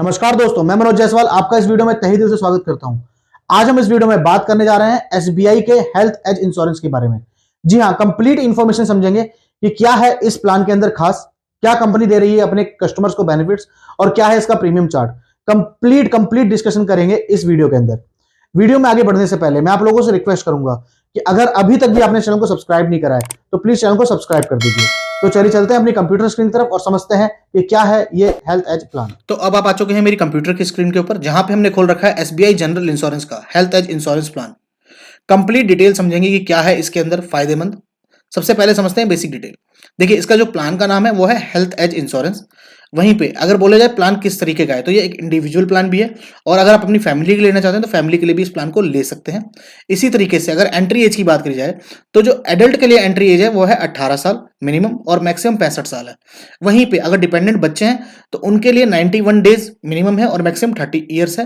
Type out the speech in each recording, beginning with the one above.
नमस्कार दोस्तों, मैं मनोज जायसवाल आपका इस वीडियो में तहे दिल से स्वागत करता हूं। आज हम इस वीडियो में बात करने जा रहे हैं एसबीआई के हेल्थ एज इंश्योरेंस के बारे में। जी हां, कंप्लीट इंफॉर्मेशन समझेंगे कि क्या है इस प्लान के अंदर खास, क्या कंपनी दे रही है अपने कस्टमर्स को बेनिफिट्स और क्या है इसका प्रीमियम चार्ट। कंप्लीट डिस्कशन करेंगे इस वीडियो के अंदर। वीडियो में आगे बढ़ने से पहले मैं आप लोगों से रिक्वेस्ट करूंगा कि अगर अभी तक भी आपने चैनल को सब्सक्राइब नहीं करा है तो प्लीज चैनल को सब्सक्राइब कर दीजिए। तो चलिए चलते हैं अपनी कंप्यूटर स्क्रीन की तरफ और समझते हैं कि क्या है ये हेल्थ एज प्लान। तो अब आप आ चुके हैं मेरी कंप्यूटर की स्क्रीन के ऊपर, जहां पे हमने खोल रखा है एसबीआई जनरल इंश्योरेंस का health age insurance plan. Complete detail समझेंगे कि क्या है इसके अंदर फायदेमंद। सबसे पहले समझते हैं बेसिक डिटेल। देखिए, इसका जो प्लान का नाम है वो है हेल्थ एज इंश्योरेंस। वहीं पे अगर बोला जाए प्लान किस तरीके का है, तो ये एक इंडिविजुअल प्लान भी है, और अगर आप अपनी फैमिली के लिए लेना चाहते हैं तो फैमिली के लिए भी इस प्लान को ले सकते हैं। इसी तरीके से अगर एंट्री एज की बात करी जाए, तो जो एडल्ट के लिए एंट्री एज है वो है 18 साल मिनिमम और मैक्सिमम 65 साल है। वहीं पे अगर डिपेंडेंट बच्चे हैं तो उनके लिए 91 डेज मिनिमम है और मैक्सिमम 30 ईयर्स है।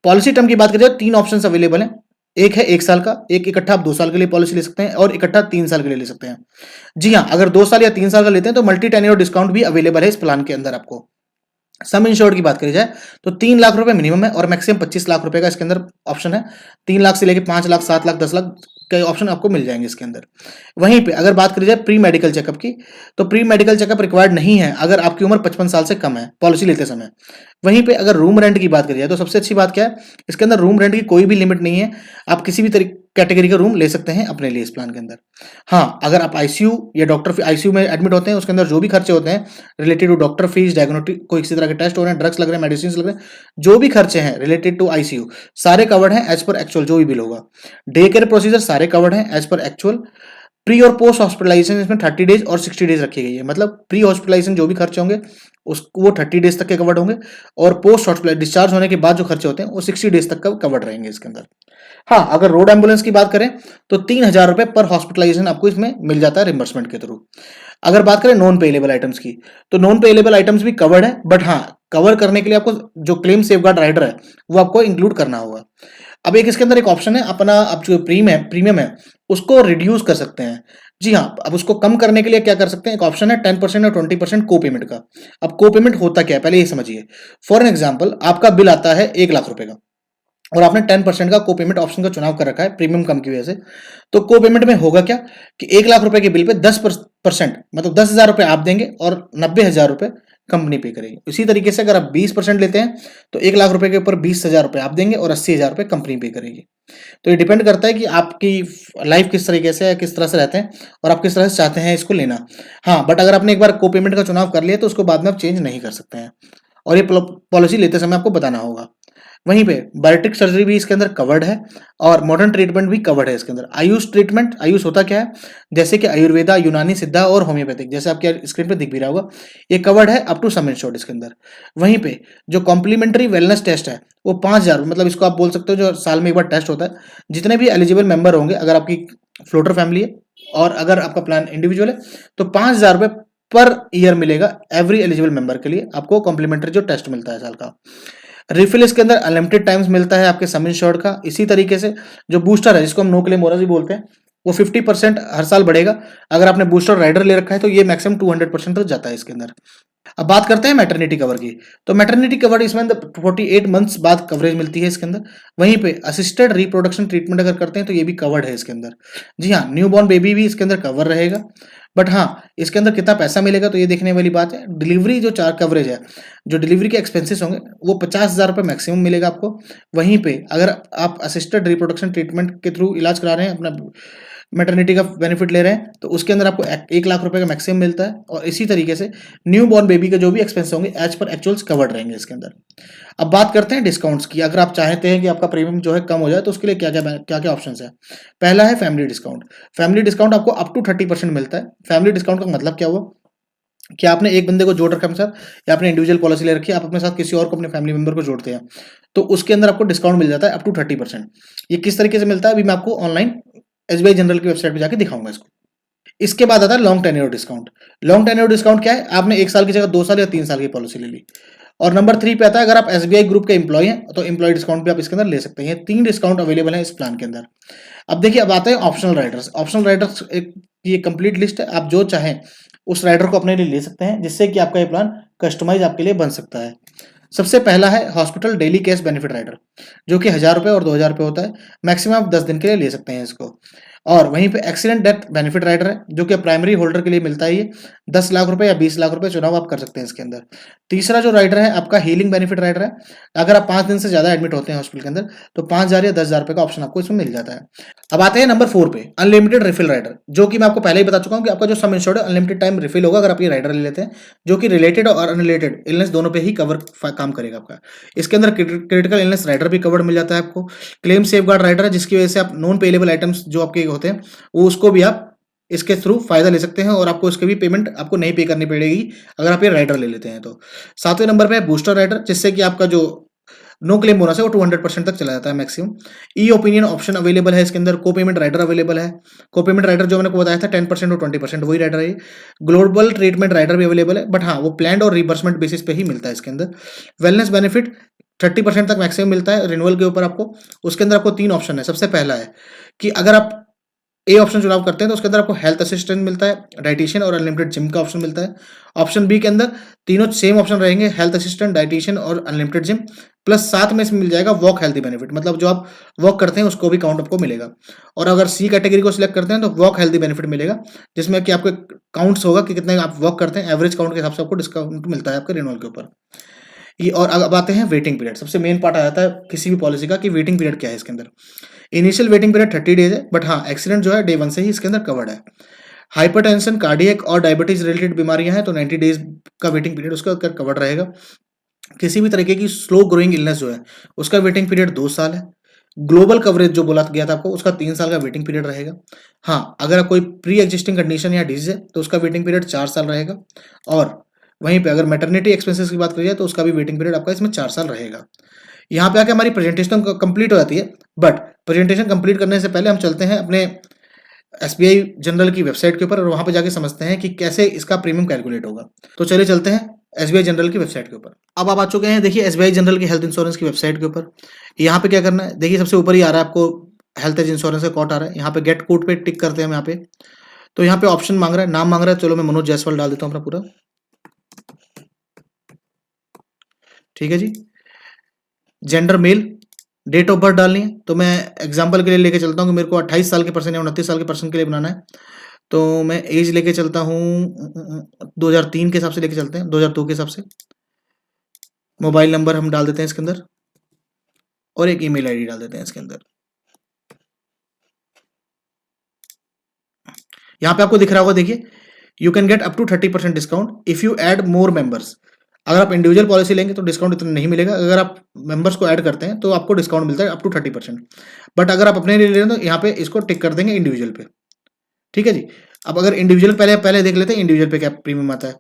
पॉलिसी टर्म की बात करें तो 3 ऑप्शंस अवेलेबल हैं। एक है 1 साल का, एक इकट्ठा आप 2 साल के लिए पॉलिसी ले सकते हैं और इकट्ठा 3 साल के लिए ले सकते हैं। जी हाँ, अगर 2 साल या 3 साल का लेते हैं तो मल्टी टेन्योर डिस्काउंट भी अवेलेबल है इस प्लान के अंदर आपको। सम इंश्योर्ड की बात करी जाए तो 3 लाख रुपए मिनिमम है और मैक्सिमम 25 लाख रुपए का इसके अंदर ऑप्शन है। 3 लाख से लेकर 5 लाख, 7 लाख, 10 लाख के ऑप्शन आपको मिल जाएंगे इसके अंदर। वहीं पे अगर बात करी जाए प्री मेडिकल चेकअप की, तो प्री मेडिकल चेकअप रिक्वायर्ड नहीं है अगर आपकी उम्र 55 साल से कम है पॉलिसी लेते समय। वहीं पे अगर रूम रेंट की बात करी जाए तो सबसे अच्छी बात क्या है, इसके अंदर रूम रेंट की कोई भी लिमिट नहीं है। आप किसी भी कैटेगरी का रूम ले सकते हैं अपने लिए इस प्लान के अंदर। हाँ, अगर आप आईसीयू या डॉक्टर आईसीयू में एडमिट होते हैं, उसके अंदर जो भी खर्चे होते हैं related to doctor fees, diagnostic कोई किसी तरह के टेस्ट हो रहे हैं, ड्रग्स लग रहे हैं, मेडिसिन लग रहे हैं, जो भी खर्चे हैं रिलेटेड टू आईसीयू सारे कवर्ड हैं एज पर एक्चुअल जो भी बिल होगा। डे केयर प्रोसीजर सारे कवर्ड हैं एज पर एक्चुअल। प्री और पोस्ट हॉस्पिटलाइजेशन इसमें 30 डेज और 60 डेज रखी गई है। मतलब प्री हॉस्पिटलाइजेशन जो भी खर्चे होंगे उसको वो 30 डेज तक के कवर्ड होंगे, और पोस्ट हॉस्पिटल डिस्चार्ज होने के बाद जो खर्चे होते हैं वो 60 डेज तक का कवर्ड रहेंगे इसके अंदर। हाँ, अगर रोड एम्बुलेंस की बात करें तो 3,000 रुपए पर हॉस्पिटलाइजेशन आपको इसमें मिल जाता है रिम्बर्समेंट के थ्रू। अगर बात करें नॉन पेएबल आइटम्स की, तो नॉन पेएबल आइटम्स भी कवर्ड है, बट हाँ, कवर करने के लिए आपको जो क्लेम सेफगार्ड राइडर है वो आपको इंक्लूड करना होगा। अब एक इसके अंदर एक ऑप्शन है, अपना आप जो प्रीमियम है उसको रिड्यूस कर सकते हैं। जी हाँ, अब उसको कम करने के लिए क्या कर सकते हैं, एक ऑप्शन है 10% और 20% को पेमेंट का। अब को पेमेंट होता क्या है पहले ये समझिए। फॉर एग्जाम्पल, आपका बिल आता है 1 लाख रुपए का और आपने 10% का को पेमेंट ऑप्शन का चुनाव कर रखा है प्रीमियम कम की वजह से। तो को पेमेंट में होगा क्या कि 1 लाख रुपए के बिल पे 10% मतलब 10,000 रुपए आप देंगे और 90,000 रुपए कंपनी पे करेगी। इसी तरीके से अगर आप 20% लेते हैं तो 1 लाख रुपए के ऊपर 20,000 रुपए आप देंगे और 80,000 रुपए कंपनी पे करेगी। तो ये डिपेंड करता है कि आपकी लाइफ किस तरीके से है, किस तरह से रहते हैं और आप किस तरह से चाहते हैं इसको लेना। हाँ, बट अगर आपने एक बार को पेमेंट का चुनाव कर लिया तो उसको बाद में आप चेंज नहीं कर सकते हैं, और ये पॉलिसी लेते समय आपको बताना होगा। वहीं पे बायोटिक सर्जरी भी इसके अंदर कवर्ड है और मॉडर्न ट्रीटमेंट भी कवर्ड है इसके अंदर। आयुष ट्रीटमेंट, आयुष होता क्या है, जैसे कि आयुर्वेदा, यूनानी, सिद्धा और होम्योपैथिक, जैसे आपके स्क्रीन पे दिख भी रहा होगा, ये कवर्ड है अप टू सम इंश्योर्ड इसके अंदर। वहीं पे जो कॉम्प्लीमेंट्री वेलनेस टेस्ट है वो 5,000, मतलब इसको आप बोल सकते हो जो साल में एक बार टेस्ट होता है। जितने भी एलिजिबल मेंबर होंगे, अगर आपकी फ्लोटर फैमिली है और अगर आपका प्लान इंडिविजुअल है, तो 5,000 रुपए पर ईयर मिलेगा एवरी एलिजिबल मेंबर के लिए आपको कॉम्प्लीमेंट्री जो टेस्ट मिलता है साल का। रिफिल इसके अंदर अनलिमिटेड टाइम्स मिलता है आपके सम इंश्योर्ड का। इसी तरीके से जो बूस्टर है जिसको हम नो क्लेम बोनस भी बोलते हैं, वो 50% हर साल बढ़ेगा। अगर आपने बूस्टर राइडर ले रखा है तो ये मैक्सिमम 200% तक जाता है इसके अंदर। अब बात करते हैं मैटरनिटी कवर की, तो मैटरनिटी कवर इसमें 48 मंथ्स बाद कवरेज मिलती है इसके अंदर। वहीं पे असिस्टेड रिप्रोडक्शन ट्रीटमेंट अगर करते हैं तो ये भी कवर्ड है इसके अंदर। जी हाँ, न्यू बॉर्न बेबी भी इसके अंदर कवर रहेगा। बट हाँ, इसके अंदर कितना पैसा मिलेगा तो ये देखने वाली बात है। डिलीवरी जो चार्ज कवरेज है, जो डिलीवरी के एक्सपेंसेस होंगे वो 50,000 रुपये मैक्सिमम मिलेगा आपको। वहीं पे अगर आप असिस्टेड रिप्रोडक्शन ट्रीटमेंट के थ्रू इलाज करा रहे हैं, अपना मैटरनिटी का बेनिफिट ले रहे हैं, तो उसके अंदर आपको 1 लाख रुपए का मैक्सिमम मिलता है। और इसी तरीके से न्यू बॉर्न बेबी के जो भी एक्सपेंस होंगे एज पर एक्चुअल्स कवर्ड रहेंगे इसके अंदर। अब बात करते हैं डिस्काउंट्स की। अगर आप चाहते हैं कि आपका प्रीमियम जो है कम हो जाए तो उसके लिए क्या क्या ऑप्शन है। पहला है फैमिली डिस्काउंट। फैमिली डिस्काउंट आपको अप टू 30% मिलता है। फैमिली डिस्काउंट का मतलब क्या हुआ कि आपने एक बंदे को जोड़ रखा है अपने साथ, या आपने इंडिविजुअल पॉलिसी ले रखी है, आप अपने साथ किसी और को, अपने फैमिली मेंबर को जोड़ते हैं, तो उसके अंदर आपको डिस्काउंट मिल जाता है अप टू 30%। ये किस तरीके से मिलता है अभी मैं आपको ऑनलाइन एसबीआई जनरल की वेबसाइट पे जाके दिखाऊंगा इसको। इसके बाद आता है long tenure discount. Long tenure discount क्या है, आपने 1 साल की जगह 2 साल या 3 साल की पॉलिसी ले ली। और नंबर 3 पे आता है अगर आप एसबीआई ग्रुप के एम्प्लॉय हैं तो एम्प्लॉय डिस्काउंट भी आप इसके अंदर ले सकते हैं। 3 डिस्काउंट अवेलेबल है इस प्लान के अंदर। अब देखिए, अब आते हैं ऑप्शनल राइडर्स। ऑप्शनल राइडर्स एक ये कंप्लीट लिस्ट है, आप जो चाहें उस राइडर को अपने लिए ले सकते हैं, जिससे कि आपका ये प्लान कस्टमाइज आपके लिए बन सकता है। सबसे पहला है hospital daily cash benefit rider, जो कि 1000 रुपये और 2000 रुपये होता है। मैक्सिमम आप 10 दिन के लिए ले सकते हैं इसको। और वहीं पे एक्सीडेंट डेथ बेनिफिट राइडर है, जो कि प्राइमरी होल्डर के लिए मिलता है। ये 10 लाख रुपए या 20 लाख रुपए चुनाव आप कर सकते हैं इसके अंदर। तीसरा जो राइडर है आपका हीलिंग बेनिफिट राइडर है। अगर आप 5 दिन से ज़्यादा एडमिट होते हैं हॉस्पिटल के अंदर, तो 5000 या 10,000 रुपये का ऑप्शन आपको इसमें मिल जाता है। अब आते हैं नंबर 4 पे, अनलिमिटेड रिफिल राइडर, जो कि मैं आपको पहले ही बता चुका हूँ कि आपका जो सम इंश्योर्ड है अनलिमिटेड टाइम रिफिल होगा अगर आप ये राइडर ले लेते हैं, जो कि रिलेटेड और अनरिलेटेड इलनेस दोनों पे ही काम करेगा आपका। इसके अंदर क्रिटिकल इलनेस राइडर भी कवर्ड मिल जाता है आपको। क्लेम सेफगार्ड राइडर है, जिसकी वजह से आप नॉन पेलेबल आइटम्स जो आपके होते हैं वो उसको भी आप इसके थ्रू फायदा ले सकते हैं और आपको इसके भी पेमेंट आपको नहीं पे करनी पड़ेगी अगर आप ये राइडर ले लेते हैं तो। 7वें नंबर पे है बूस्टर राइडर, जिससे कि आपका जो नो क्लेम बोनस है वो 200% तक चला जाता है मैक्सिमम। ई ओपिनियन ऑप्शन अवेलेबल है इसके अंदर। को पेमेंट राइडर अवेलेबल है। को पेमेंट राइडर जो मैंने आपको बताया था 10% और 20% वही राइडर है। ग्लोबल ट्रीटमेंट राइडर भी अवेलेबल है, बट हाँ वो प्लान और रिबर्समेंट बेसिस पे ही मिलता है इसके अंदर। वेलनेस बेनिफिट 30% तक मैक्सिमम मिलता है रिन्यूअल के ऊपर आपको। उसके अंदर आपको 3 ऑप्शन है। सबसे पहला है कि अगर आप ए ऑप्शन चुनाव करते हैं तो उसके अंदर आपको हेल्थ असिस्टेंट मिलता है, डाइटिशियन और अनलिमिटेड जिम का ऑप्शन मिलता है। ऑप्शन बी के अंदर तीनों सेम ऑप्शन रहेंगे, हेल्थ असिस्टेंट, डाइटिशियन और अनलिमिटेड जिम, प्लस साथ में इसमें मिल जाएगा वॉक हेल्थी बेनिफिट, मतलब जो आप वॉक करते हैं उसको भी काउंट आपको मिलेगा। और अगर सी कैटेगरी को सिलेक्ट करते हैं तो वॉक हेल्थी बेनिफिट मिलेगा, जिसमें कि आपको काउंट्स होगा कि कितने आप वॉक करते हैं, एवरेज काउंट के हिसाब से आपको डिस्काउंट मिलता है आपके रिन्यूअल के ऊपर। ये और अब आते हैं वेटिंग पीरियड। सबसे मेन पार्ट आ जाता है किसी भी पॉलिसी का कि वेटिंग पीरियड क्या है इसके अंदर। इनिशियल वेटिंग पीरियड 30 डेज है, बट हाँ एक्सीडेंट जो है डे 1 से ही इसके अंदर कवर्ड है। हाइपरटेंशन, कार्डियक और डायबिटीज रिलेटेड बीमारियां हैं तो 90 डेज का वेटिंग पीरियड उसका कवर्ड रहेगा। किसी भी तरीके की स्लो ग्रोइंग इलनेस जो है उसका वेटिंग पीरियड 2 साल है। ग्लोबल कवरेज जो बोला गया था आपको उसका 3 साल का वेटिंग पीरियड रहेगा। हाँ अगर कोई प्री एग्जिस्टिंग कंडीशन या डिजीज है तो उसका वेटिंग पीरियड 4 साल रहेगा। और वहीं पे अगर मैटरनिटी एक्सपेंसेस की बात करी जाए तो उसका भी वेटिंग पीरियड आपका इसमें 4 साल रहेगा। यहाँ पे आके हमारी प्रेजेंटेशन कंप्लीट हो जाती है, बट प्रेजेंटेशन कंप्लीट करने से पहले हम चलते हैं अपने एसबीआई जनरल की वेबसाइट के ऊपर और वहां पे जाके समझते हैं कि कैसे इसका प्रीमियम कैलकुलेट होगा। तो चलिए चलते हैं एसबीआई जनरल की वेबसाइट के ऊपर। अब आप आ चुके हैं देखिए एसबीआई जनरल की हेल्थ इंश्योरेंस की वेबसाइट के ऊपर। यहाँ पे क्या करना है, देखिए सबसे ऊपर ही आ रहा है आपको हेल्थ एज इंश्योरेंस का कोड आ रहा है। यहाँ पे गेट कोड पे टिक करते हैं हम यहाँ पे। तो यहाँ पे ऑप्शन मांग रहा है, नाम मांग रहा है, चलो मैं मनोज जायसवाल डाल देता हूँ अपना पूरा। ठीक है जी। Gender male, date of birth डालनी है तो मैं एग्जांपल के लिए लेके चलता हूँ कि मेरे को 28 साल के पर्सन या 29 साल के पर्सन के लिए बनाना है। तो मैं एज लेके चलता हूँ 2003 के हिसाब से लेके चलते हैं, 2002 के हिसाब से। मोबाइल नंबर हम डाल देते हैं इसके अंदर और एक ईमेल आईडी डाल देते हैं इसके अंदर। यहाँ पे आपको दिख रहा होगा देखिए, you can get up to 30% discount if you add more members. अगर आप इंडिविजुअल पॉलिसी लेंगे तो डिस्काउंट इतना नहीं मिलेगा, अगर आप मेंबर्स को ऐड करते हैं तो आपको डिस्काउंट मिलता है अप टू 30%। बट अगर आप अपने लिए ले रहे हैं तो यहाँ पे इसको टिक कर देंगे इंडिविजुअल पे। ठीक है जी। अब अगर इंडिविजुअल पहले पहले देख लेते हैं इंडिविजुअल पे क्या प्रीमियम आता है।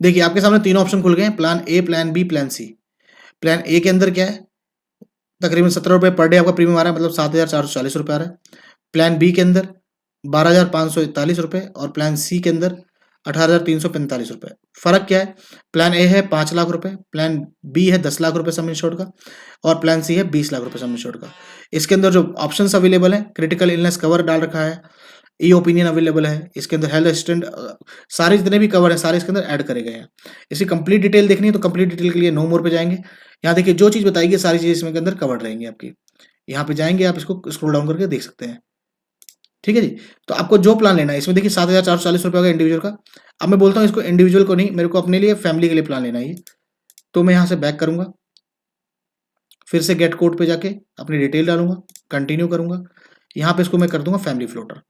देखिए आपके सामने 3 ऑप्शन खुल गए हैं, plan A, plan B, plan C. Plan A के अंदर क्या है, तकरीबन 17 रुपये पर डे आपका प्रीमियम आ रहा है, मतलब 7,440 रुपये आ रहा है। प्लान बी के अंदर 12,541 रुपये और प्लान सी के अंदर 18,345 रुपये। फर्क क्या है, प्लान ए है 5 लाख रुपए, प्लान बी है 10 लाख रुपए सम इंश्योर्ड का और प्लान सी है 20 लाख रुपए सम इंश्योर्ड का। इसके अंदर जो ऑप्शंस अवेलेबल हैं, क्रिटिकल इलनेस कवर डाल रखा है, ई ओपिनियन अवेलेबल है, इसके अंदर हेल्थ असिस्टेंट, सारे जितने भी कवर हैं सारे इसके अंदर ऐड करे गए हैं। इसकी कंप्लीट डिटेल देखनी है तो कंप्लीट डिटेल के लिए नो मोर पे जाएंगे। यहाँ देखिए जो चीज़ बताएगी सारी चीज़ इसमें के अंदर कवर्ड रहेंगी आपकी। यहाँ पे जाएंगे आप इसको स्क्रॉल डाउन करके देख सकते हैं। ठीक है जी। तो आपको जो प्लान लेना है इसमें देखिए 7,440 रुपये होगा इंडिविजुअल का। अब मैं बोलता हूँ इसको इंडिविजुअल को नहीं, मेरे को अपने लिए फैमिली के लिए प्लान लेना है ये। तो मैं यहाँ से बैक करूँगा, फिर से गेट कोड पे जाके अपनी डिटेल डालूंगा, कंटिन्यू करूँगा। यहाँ पे इसको मैं कर दूंगा फैमिली फ्लोटर।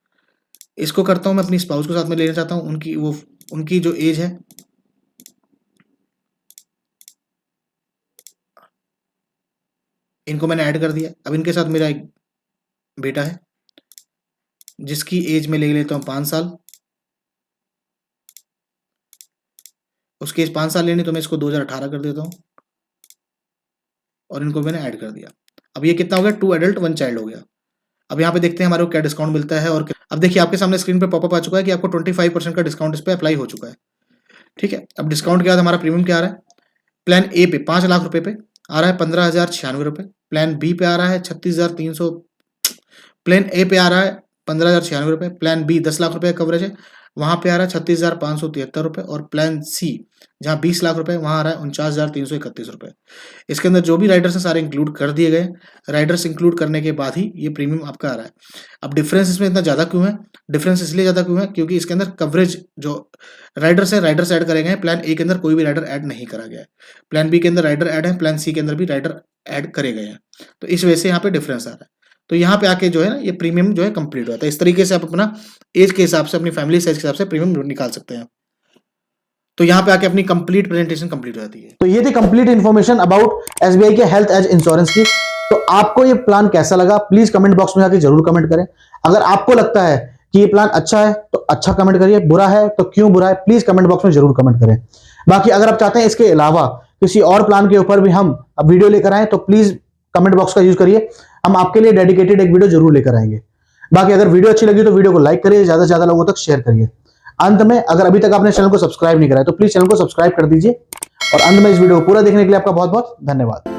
इसको करता हूँ मैं अपनी स्पाउस को साथ में लेना चाहता हूँ, उनकी जो एज है इनको मैंने ऐड कर दिया। अब इनके साथ मेरा एक बेटा है जिसकी एज में ले लेता हूँ 5 साल। उसकी एज 5 साल लेनी तो मैं इसको 2018 कर देता हूँ और इनको मैंने ऐड कर दिया। अब ये कितना हो गया, 2 एडल्ट 1 चाइल्ड हो गया। अब यहाँ पे देखते हैं हमारे को क्या डिस्काउंट मिलता है। और अब देखिए आपके सामने स्क्रीन पे पॉपअप आ चुका है कि आपको 25% का डिस्काउंट इस पर अप्लाई हो चुका है। ठीक है। अब डिस्काउंट के बाद हमारा प्रीमियम क्या आ रहा है, प्लान ए पे 5 लाख रुपए पे आ रहा है 15,096 रुपये, प्लान बी पे आ रहा है 36,300, प्लान ए पे आ रहा है ₹15,096 प्लान बी 10 लाख रुपए का कवरेज है, वहाँ पे आ रहा है ₹36,573 और प्लान सी जहाँ 20 लाख रुपए वहाँ आ रहा है ₹49,331। इसके अंदर जो भी राइडर्स हैं सारे इंक्लूड कर दिए गए। राइडर्स इंक्लूड करने के बाद ही ये प्रीमियम आपका आ रहा है। अब डिफरेंस इसमें इतना ज़्यादा क्यों है? डिफरेंस इसलिए ज़्यादा क्यों है क्योंकि इसके अंदर कवरेज जो राइडर्स हैं, राइडर्स ऐड करे गए हैं। प्लान ए के अंदर कोई भी राइडर ऐड नहीं करा गया है। प्लान बी के अंदर राइडर ऐड है, प्लान सी के अंदर भी राइडर ऐड करे गए हैं। तो इस वजह से यहाँ पे डिफरेंस आ रहा है। तो यहाँ पे आके जो है ना ये प्रीमियम जो है कंप्लीट होता है। इस तरीके से आप अपना एज के हिसाब से, अपनी फैमिली साइज के हिसाब से प्रीमियम निकाल सकते हैं। तो यहाँ पे आके अपनी कंप्लीट प्रेजेंटेशन कंप्लीट हो जाती है। तो ये थी कंप्लीट इन्फॉर्मेशन अबाउट एसबीआई के हेल्थ एज इंश्योरेंस की। तो आपको ये प्लान कैसा लगा प्लीज कमेंट बॉक्स में आके जरूर कमेंट करें। अगर आपको लगता है कि ये प्लान अच्छा है तो अच्छा कमेंट करिए, बुरा है तो क्यों बुरा है प्लीज कमेंट बॉक्स में जरूर कमेंट करें। बाकी अगर आप चाहते हैं इसके अलावा किसी और प्लान के ऊपर भी हम वीडियो लेकर आए तो प्लीज कमेंट बॉक्स का यूज करिए, हम आपके लिए डेडिकेटेड एक वीडियो जरूर लेकर आएंगे। बाकी अगर वीडियो अच्छी लगी तो वीडियो को लाइक करिए, ज्यादा से ज्यादा लोगों तक शेयर करिए। अंत में अगर अभी तक आपने चैनल को सब्सक्राइब नहीं करा है तो प्लीज चैनल को सब्सक्राइब कर दीजिए। और अंत में इस वीडियो को पूरा देखने के लिए आपका बहुत बहुत धन्यवाद।